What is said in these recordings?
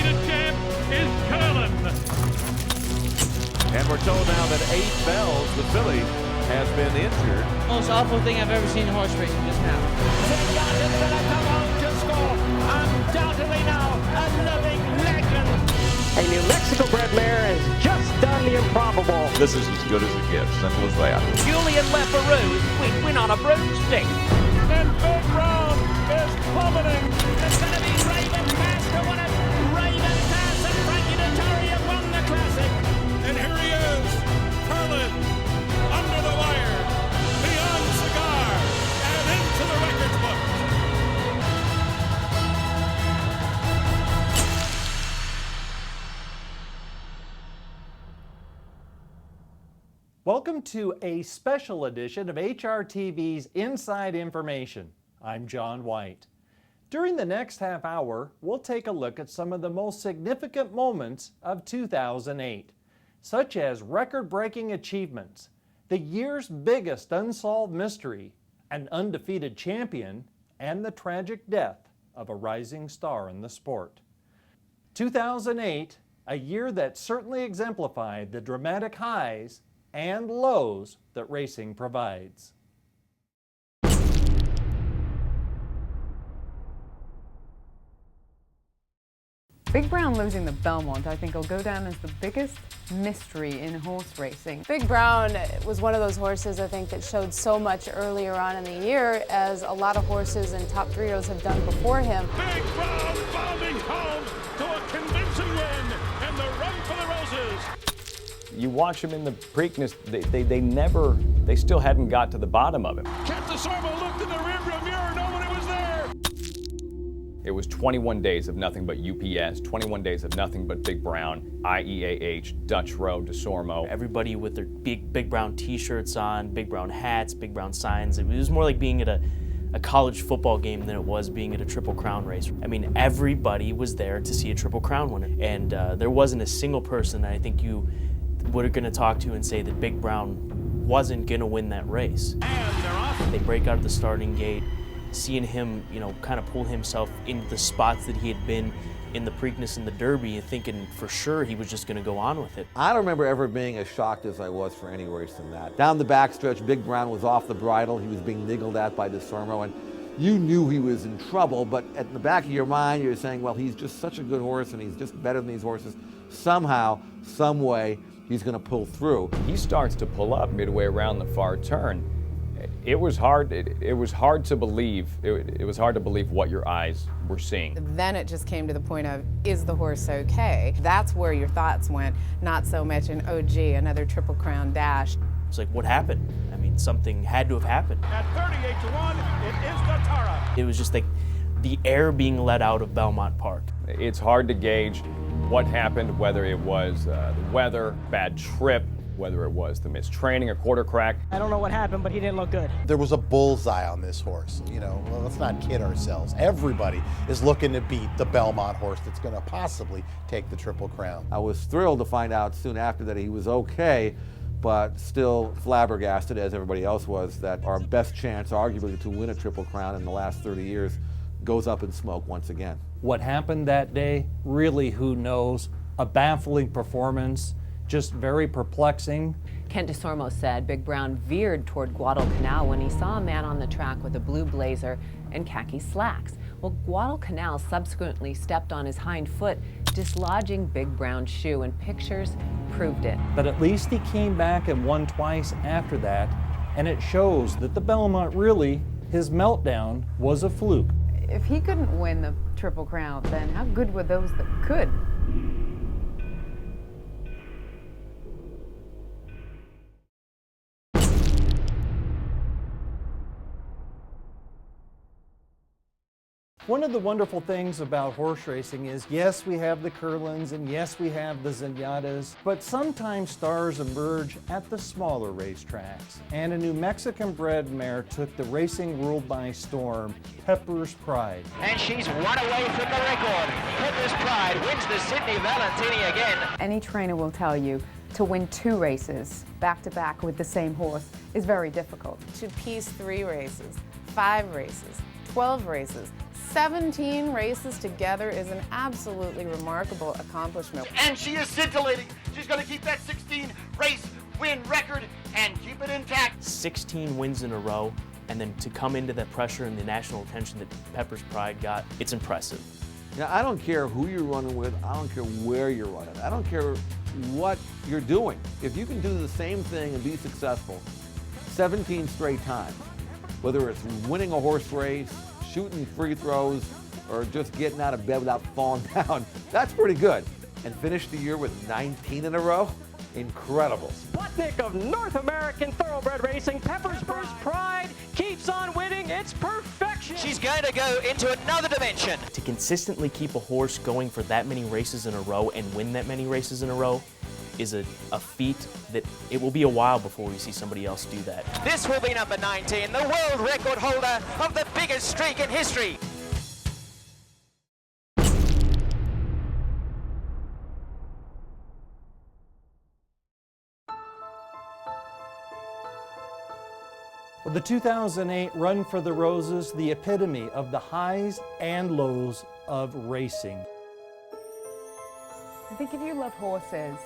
undefeated champ is Curlin. And we're told now that 8 Bells, the filly, has been injured. Most awful thing I've ever seen in horse racing just now. Zenyatta's gonna come home to score. Undoubtedly now a living legend. A New Mexico bred mare has just done the improbable. This is as good as it gets, simple as that. Julian Leparoux will win on a broomstick. And Big Brown is plummeting. It's gonna be Raven Pass to win it. Raven Pass and Frankie Dettori have won the Classic. And here he is, Curlin, under the wire, beyond cigar, and into the records book. Welcome to a special edition of HRTV's Inside Information. I'm Jon White. During the next half hour, we'll take a look at some of the most significant moments of 2008, such as record-breaking achievements, the year's biggest unsolved mystery, an undefeated champion, and the tragic death of a rising star in the sport. 2008, a year that certainly exemplified the dramatic highs and lows that racing provides. Big Brown losing the Belmont, I think, will go down as the biggest mystery in horse racing. Big Brown was one of those horses, I think, that showed so much earlier on in the year, as a lot of horses and top trios have done before him. Big Brown bounding home to a convincing win and the run for the roses. You watch them in the Preakness, they still hadn't got to the bottom of it. Catastrophic looked in the rearview mirror, nobody was there. It was 21 days of nothing but UPS, 21 days of nothing but Big Brown, IEAH, Dutch Row, DeSormo. Everybody with their Big Brown t-shirts on, Big Brown hats, Big Brown signs. It was more like being at a college football game than it was being at a Triple Crown race. I mean, everybody was there to see a Triple Crown winner. And there wasn't a single person that I think you were going to talk to and say that Big Brown wasn't going to win that race. And they're off. They break out of the starting gate, seeing him, kind of pull himself into the spots that he had been in the Preakness and the Derby, and thinking for sure he was just going to go on with it. I don't remember ever being as shocked as I was for any race than that. Down the backstretch, Big Brown was off the bridle. He was being niggled at by DeSormo, and you knew he was in trouble, but at the back of your mind, you're saying, well, he's just such a good horse, and he's just better than these horses. Somehow, some way, he's going to pull through. He starts to pull up midway around the far turn. It was hard. It was hard to believe. It was hard to believe what your eyes were seeing. Then it just came to the point of, is the horse okay? That's where your thoughts went, not so much in, oh gee, another Triple Crown dash. It's like, what happened? I mean, something had to have happened. At 38-1, it is the Tara. It was just like the air being let out of Belmont Park. It's hard to gauge what happened, whether it was the weather, bad trip, whether it was the mistraining, a quarter crack. I don't know what happened, but he didn't look good. There was a bullseye on this horse. Well, let's not kid ourselves. Everybody is looking to beat the Belmont horse that's going to possibly take the Triple Crown. I was thrilled to find out soon after that he was okay, but still flabbergasted, as everybody else was, that our best chance, arguably, to win a Triple Crown in the last 30 years goes up in smoke once again. What happened that day, really who knows? A baffling performance, just very perplexing. Kent DeSormo said Big Brown veered toward Guadalcanal when he saw a man on the track with a blue blazer and khaki slacks. Well, Guadalcanal subsequently stepped on his hind foot, dislodging Big Brown's shoe, and pictures proved it. But at least he came back and won twice after that, and it shows that the Belmont really, his meltdown was a fluke. If he couldn't win the Triple Crown, then how good were those that could? One of the wonderful things about horse racing is, yes, we have the Curlins and yes, we have the Zenyattas, but sometimes stars emerge at the smaller racetracks. And a New Mexican bred mare took the racing world by storm, Pepper's Pride. And she's run away from the record. Pepper's Pride wins the Sydney Valentini again. Any trainer will tell you to win 2 races back-to-back with the same horse is very difficult. To piece 3 races, 5 races, 12 races, 17 races together is an absolutely remarkable accomplishment. And she is scintillating. She's going to keep that 16-race win record and keep it intact. 16 wins in a row, and then to come into the pressure and the national attention that Pepper's Pride got, it's impressive. Now, I don't care who you're running with. I don't care where you're running. I don't care what you're doing. If you can do the same thing and be successful 17 straight times, whether it's winning a horse race, shooting free throws, or just getting out of bed without falling down, that's pretty good. And finish the year with 19 in a row? Incredible. Sputnik of North American thoroughbred racing, Pepper's Pride keeps on winning. It's perfection. She's going to go into another dimension. To consistently keep a horse going for that many races in a row and win that many races in a row is a feat that it will be a while before we see somebody else do that. This will be number 19, the world record holder of the biggest streak in history. The 2008 Run for the Roses, the epitome of the highs and lows of racing. I think if you love horses,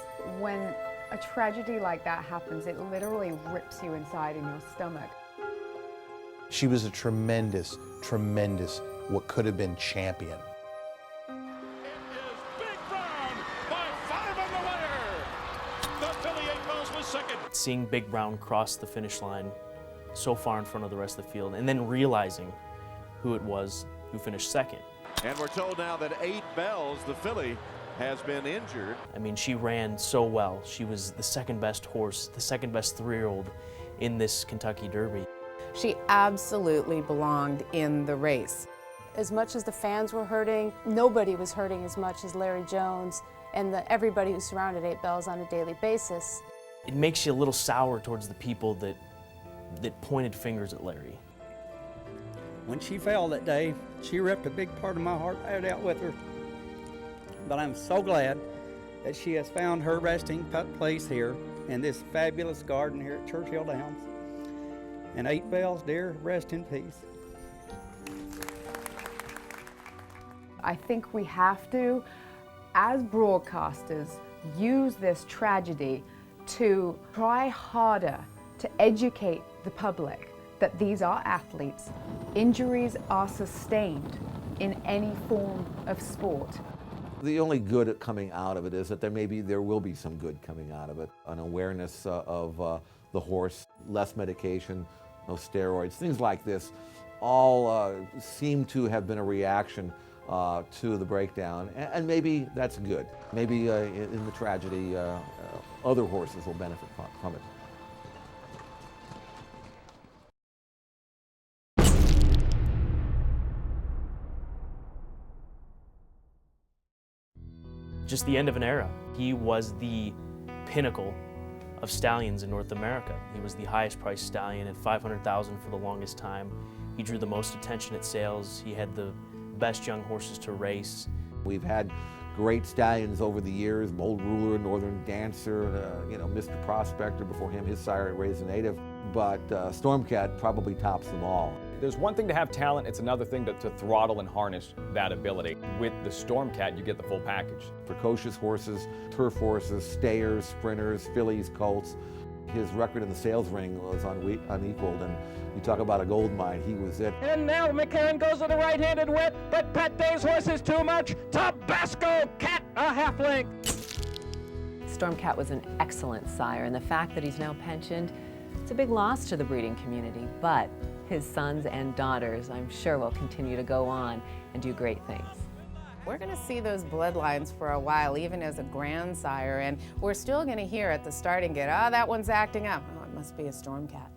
when a tragedy like that happens, it literally rips you inside in your stomach. She was a tremendous, tremendous, what could have been champion. Seeing Big Brown cross the finish line so far in front of the rest of the field, and then realizing who it was who finished second. And we're told now that 8 Bells, the filly, has been injured. I mean, she ran so well. She was the second best horse, the second best 3-year-old in this Kentucky Derby. She absolutely belonged in the race. As much as the fans were hurting, nobody was hurting as much as Larry Jones and everybody who surrounded 8 Bells on a daily basis. It makes you a little sour towards the people that pointed fingers at Larry. When she fell that day, she ripped a big part of my heart out with her. But I'm so glad that she has found her resting place here in this fabulous garden here at Churchill Downs. And 8 Bells, dear, rest in peace. I think we have to, as broadcasters, use this tragedy to try harder to educate the public that these are athletes. Injuries are sustained in any form of sport. The only good coming out of it is that there will be some good coming out of it. An awareness of the horse, less medication, no steroids, things like this, all seem to have been a reaction to the breakdown, and maybe that's good. Maybe in the tragedy, other horses will benefit from it. Just the end of an era. He was the pinnacle of stallions in North America. He was the highest priced stallion at $500,000 for the longest time. He drew the most attention at sales. He had the best young horses to race. We've had great stallions over the years, Bold Ruler, Northern Dancer, Mr. Prospector, before him, his sire raised a native, but Stormcat probably tops them all. There's one thing to have talent, it's another thing to throttle and harness that ability. With the Stormcat, you get the full package. Precocious horses, turf horses, stayers, sprinters, fillies, colts. His record in the sales ring was unequaled, and you talk about a gold mine, he was it. And now McCann goes with a right-handed whip, but Pat Day's horse is too much. Tabasco Cat, a half length. Stormcat was an excellent sire, and the fact that he's now pensioned, it's a big loss to the breeding community, but his sons and daughters, I'm sure, will continue to go on and do great things. We're going to see those bloodlines for a while, even as a grandsire, and we're still going to hear at the starting gate, oh, that one's acting up. Oh, it must be a Stormcat.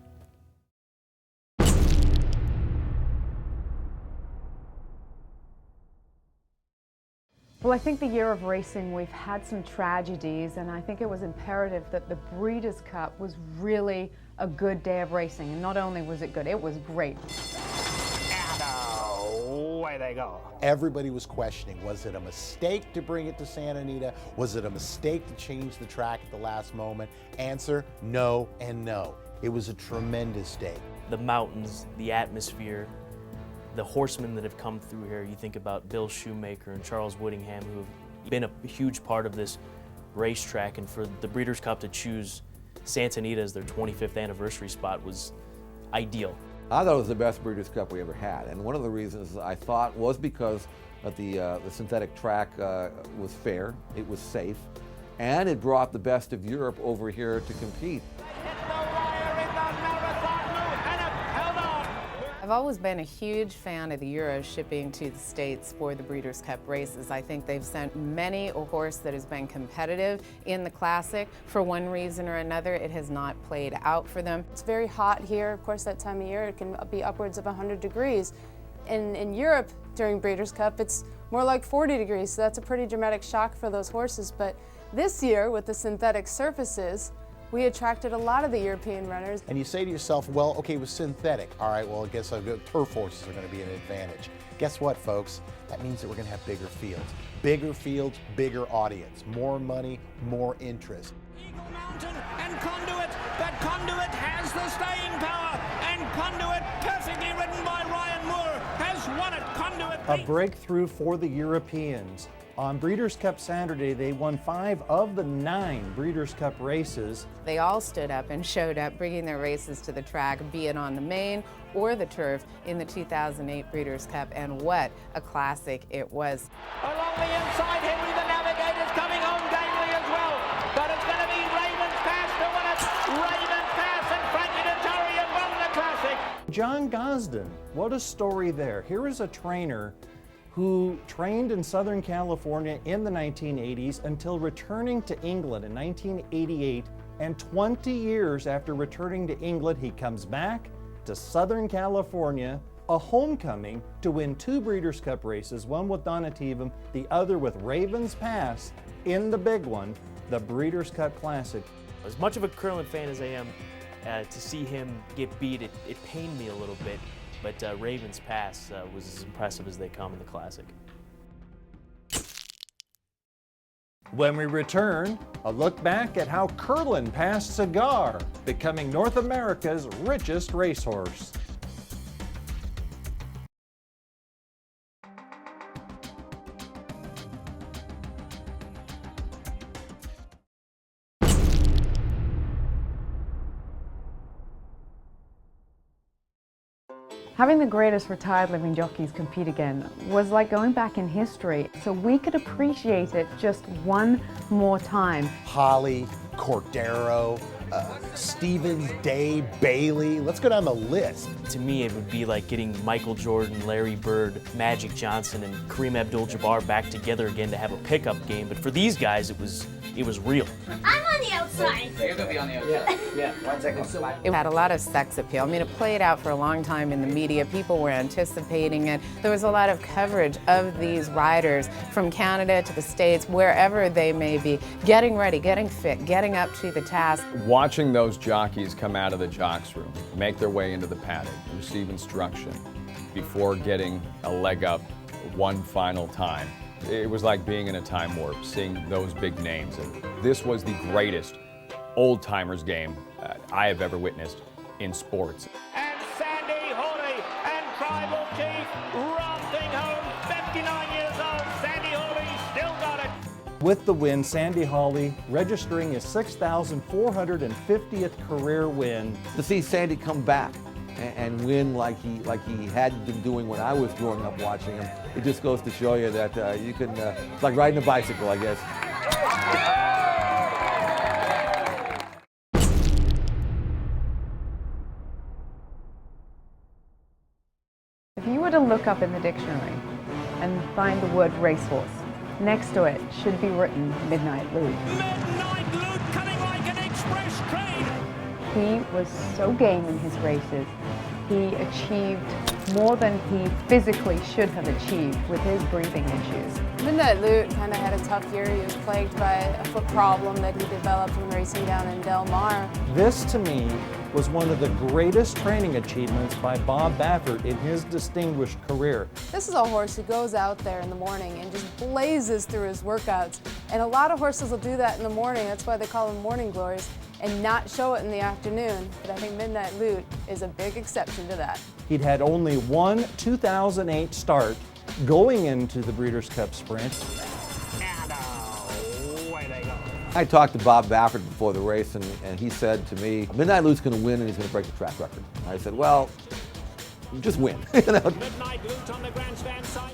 Well, I think the year of racing, we've had some tragedies, and I think it was imperative that the Breeders' Cup was really a good day of racing. And not only was it good, it was great. And away they go. Everybody was questioning, was it a mistake to bring it to Santa Anita? Was it a mistake to change the track at the last moment? Answer, no and no. It was a tremendous day. The mountains, the atmosphere, the horsemen that have come through here. You think about Bill Shoemaker and Charles Whittingham, who have been a huge part of this racetrack, and for the Breeders' Cup to choose Santa Anita as their 25th anniversary spot was ideal. I thought it was the best Breeders' Cup we ever had, and one of the reasons I thought was because of the synthetic track was fair, it was safe, and it brought the best of Europe over here to compete. I've always been a huge fan of the Euro shipping to the States for the Breeders' Cup races. I think they've sent many a horse that has been competitive in the Classic. For one reason or another, it has not played out for them. It's very hot here. Of course, that time of year, it can be upwards of 100 degrees. In Europe, during Breeders' Cup, it's more like 40 degrees, so that's a pretty dramatic shock for those horses. But this year, with the synthetic surfaces, we attracted a lot of the European runners. And you say to yourself, well, okay, it was synthetic. All right, well, I guess turf horses are going to be an advantage. Guess what, folks? That means that we're going to have bigger fields. Bigger fields, bigger audience. More money, more interest. Eagle Mountain and Conduit, but Conduit has the staying power, and Conduit, perfectly ridden by Ryan Moore, has won it. Conduit. A breakthrough for the Europeans. On Breeders' Cup Saturday, they won 5 of the 9 Breeders' Cup races. They all stood up and showed up, bringing their races to the track, be it on the main or the turf, in the 2008 Breeders' Cup, and what a classic it was. Along the inside, Henry the Navigator's coming home gamely as well, but it's going to be Raven's Pass to win it. Raven's Pass and Frankie Dettori have won the Classic. John Gosden, what a story there. Here is a trainer who trained in Southern California in the 1980s until returning to England in 1988, and 20 years after returning to England, he comes back to Southern California, a homecoming, to win 2 Breeders' Cup races, one with Donativum, the other with Raven's Pass, in the big one, the Breeders' Cup Classic. As much of a Curlin fan as I am, to see him get beat, it pained me a little bit. But Raven's Pass was as impressive as they come in the Classic. When we return, a look back at how Curlin passed Cigar, becoming North America's richest racehorse. Having the greatest retired living jockeys compete again was like going back in history, so we could appreciate it just one more time. Holly, Cordero, Stevens, Day, Bailey. Let's go down the list. To me, it would be like getting Michael Jordan, Larry Bird, Magic Johnson, and Kareem Abdul-Jabbar back together again to have a pickup game. But for these guys, it was real. I'm on the outside. You're gonna be on the outside. Yeah. 1 second. It had a lot of sex appeal. I mean, it played out for a long time in the media. People were anticipating it. There was a lot of coverage of these riders from Canada to the States, wherever they may be, getting ready, getting fit, getting up to the task. Watching those jockeys come out of the jocks room, make their way into the paddock, receive instruction before getting a leg up one final time. It was like being in a time warp, seeing those big names. And this was the greatest old-timers game I have ever witnessed in sports. And Sandy Hawley and Tribal Chief romping home, 59 years old. Sandy Hawley still got it. With the win, Sandy Hawley registering his 6,450th career win. To see Sandy come back and win like he had been doing when I was growing up watching him, it just goes to show you that you can, it's like riding a bicycle, I guess. If you were to look up in the dictionary and find the word racehorse, next to it should be written Midnight Luke. Midnight Luke coming like an express train. He was so game in his races. He achieved more than he physically should have achieved with his breathing issues. Midnight Luke kind of had a tough year. He was plagued by a foot problem that he developed when racing down in Del Mar. This, to me, was one of the greatest training achievements by Bob Baffert in his distinguished career. This is a horse who goes out there in the morning and just blazes through his workouts. And a lot of horses will do that in the morning. That's why they call them morning glories. and not show it in the afternoon, but I think Midnight Loot is a big exception to that. He'd had only one 2008 start going into the Breeders' Cup Sprint. I talked to Bob Baffert before the race, and he said to me, Midnight Loot's going to win and he's going to break the track record. I said, well, just win.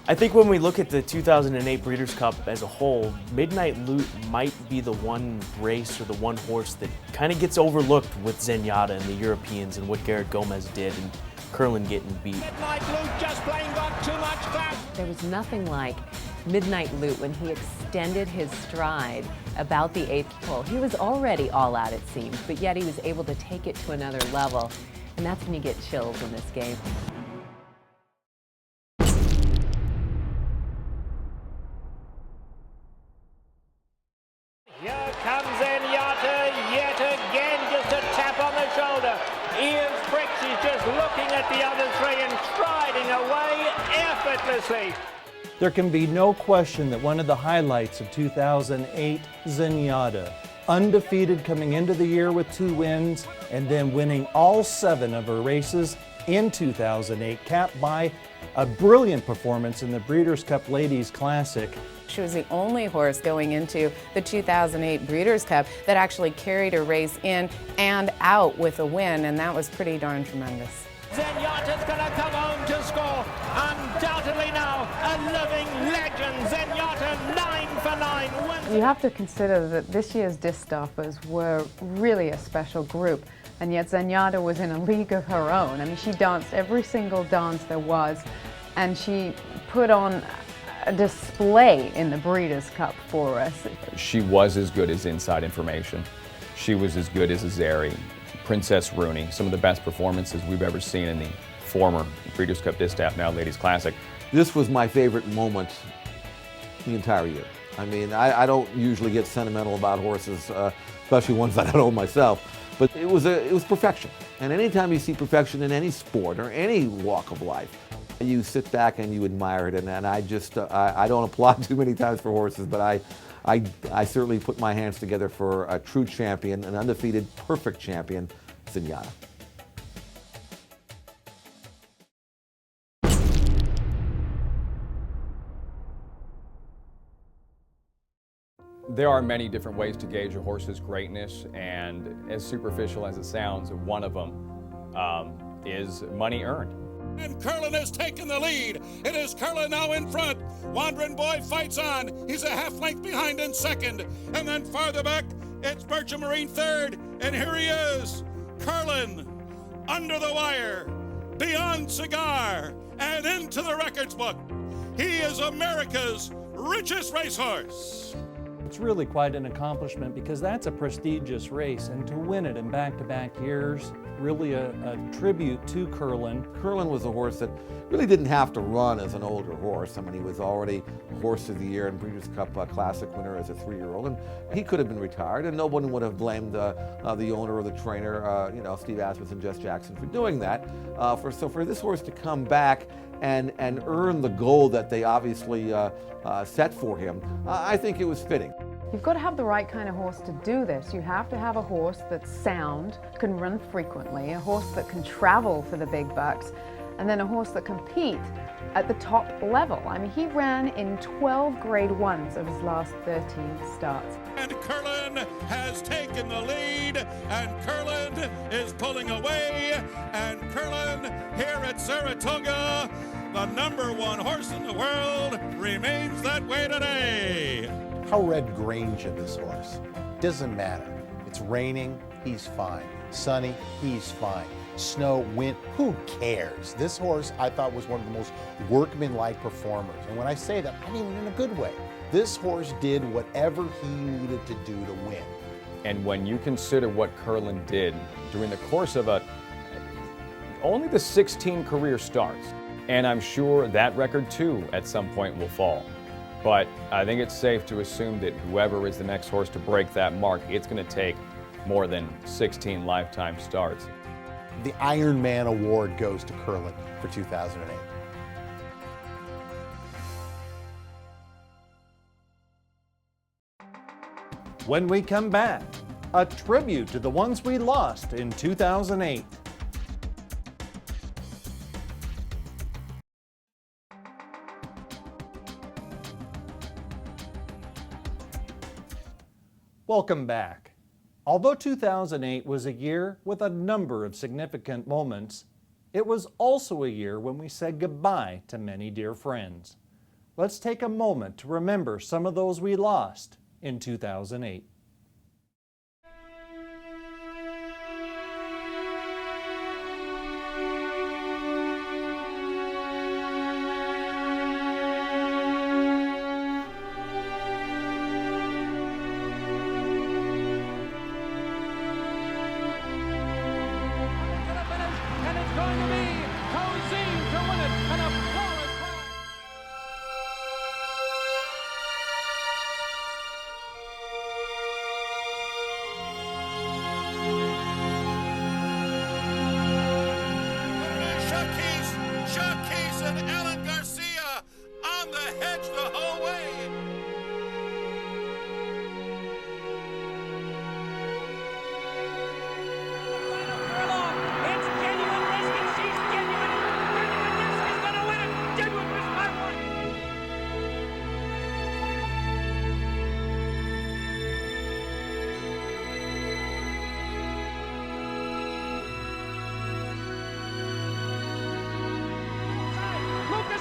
I think when we look at the 2008 Breeders' Cup as a whole, Midnight Loot might be the one race or the one horse that kind of gets overlooked with Zenyatta and the Europeans and what Garrett Gomez did and Curlin getting beat. Midnight Loot just plain got too much class. There was nothing like Midnight Loot when he extended his stride about the 8th pole. He was already all out, it seemed, but yet he was able to take it to another level, and that's when you get chills in this game. Here comes Zenyatta yet again, just a tap on the shoulder. Ears pricked, she's just looking at the other three and striding away effortlessly. There can be no question that one of the highlights of 2008, Zenyatta, undefeated coming into the year with 2 wins and then winning all 7 of her races in 2008, capped by a brilliant performance in the Breeders' Cup Ladies Classic. She was the only horse going into the 2008 Breeders' Cup that actually carried her race in and out with a win, and that was pretty darn tremendous. Zenyatta's gonna come home to score. Undoubtedly now, a living legend. Zenyatta 9 for 9 wins. You have to consider that this year's disc staffers were really a special group, and yet Zenyatta was in a league of her own. I mean, she danced every single dance there was, and she put on a display in the Breeders' Cup for us. She was as good as Inside Information. She was as good as Azeri, Princess Rooney, some of the best performances we've ever seen in the former Breeders' Cup Distaff, now Ladies Classic. This was my favorite moment the entire year. I mean, I don't usually get sentimental about horses, especially ones that I don't own myself, but it was perfection. And anytime you see perfection in any sport or any walk of life, you sit back and you admire it. And I just, I don't applaud too many times for horses, but I certainly put my hands together for a true champion, an undefeated, perfect champion, Zenyatta. There are many different ways to gauge a horse's greatness, and as superficial as it sounds, one of them is money earned. And Curlin has taken the lead. It is Curlin now in front. Wandering Boy fights on. He's a half length behind in second. And then farther back, it's Bertram Marine third. And here he is, Curlin, under the wire, beyond cigar, and into the records book. He is America's richest racehorse. It's really quite an accomplishment because that's a prestigious race, and to win it in back-to-back years, really a tribute to Curlin. Curlin was a horse that really didn't have to run as an older horse. I mean, he was already Horse of the Year and Breeders' Cup Classic winner as a 3-year-old, and he could have been retired, and no one would have blamed the owner or the trainer, Steve Asmus and Jess Jackson, for doing that. So for this horse to come back and earn the goal that they obviously set for him, I think it was fitting. You've got to have the right kind of horse to do this. You have to have a horse that's sound, can run frequently, a horse that can travel for the big bucks, and then a horse that compete at the top level. I mean, he ran in 12 grade 1s of his last 13 starts. And Curlin has taken the lead, and Curlin is pulling away, and Curlin here at Saratoga, the #1 horse in the world, remains that way today. How red Grange of this horse? Doesn't matter. It's raining, he's fine. Sunny, he's fine. Snow, wind, who cares? This horse I thought was one of the most workmanlike performers. And when I say that, I mean it in a good way. This horse did whatever he needed to do to win. And when you consider what Curlin did during the course of only the 16 career starts, and I'm sure that record too at some point will fall. But I think it's safe to assume that whoever is the next horse to break that mark, it's going to take more than 16 lifetime starts. The Iron Man Award goes to Curlin for 2008. When we come back, a tribute to the ones we lost in 2008. Welcome back. Although 2008 was a year with a number of significant moments, it was also a year when we said goodbye to many dear friends. Let's take a moment to remember some of those we lost in 2008.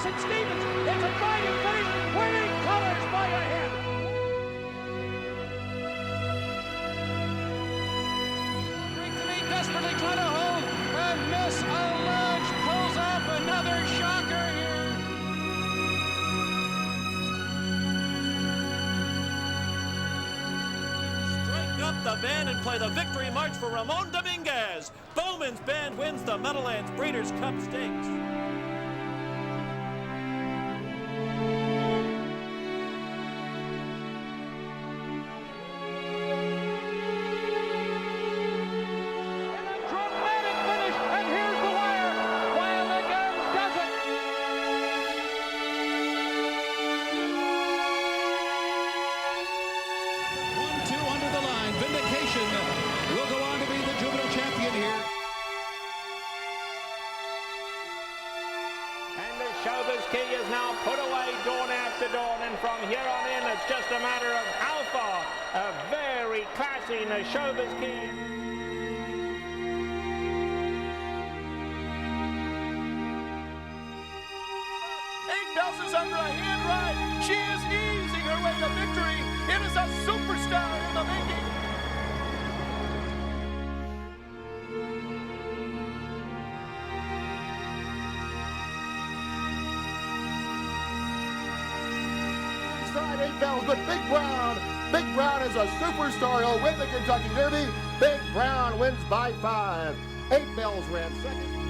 And Stevens, it's a fighting finish, winning colors by a head. Great to me, desperately trying to hold, and Miss Aludge pulls off another shocker here. Strike up the band and play the victory march for Ramon Dominguez. Bowman's band wins the Meadowlands Breeders' Cup Stakes. Here on in, it's just a matter of how far. A very classy Neshoba's Key. 8 bells is under a hand ride. She is easing her way to victory. It is a superstar in the making. Inside 8 bells, but Big Brown is a superstar. He'll win the Kentucky Derby. Big Brown wins by 5. 8 bells ran second.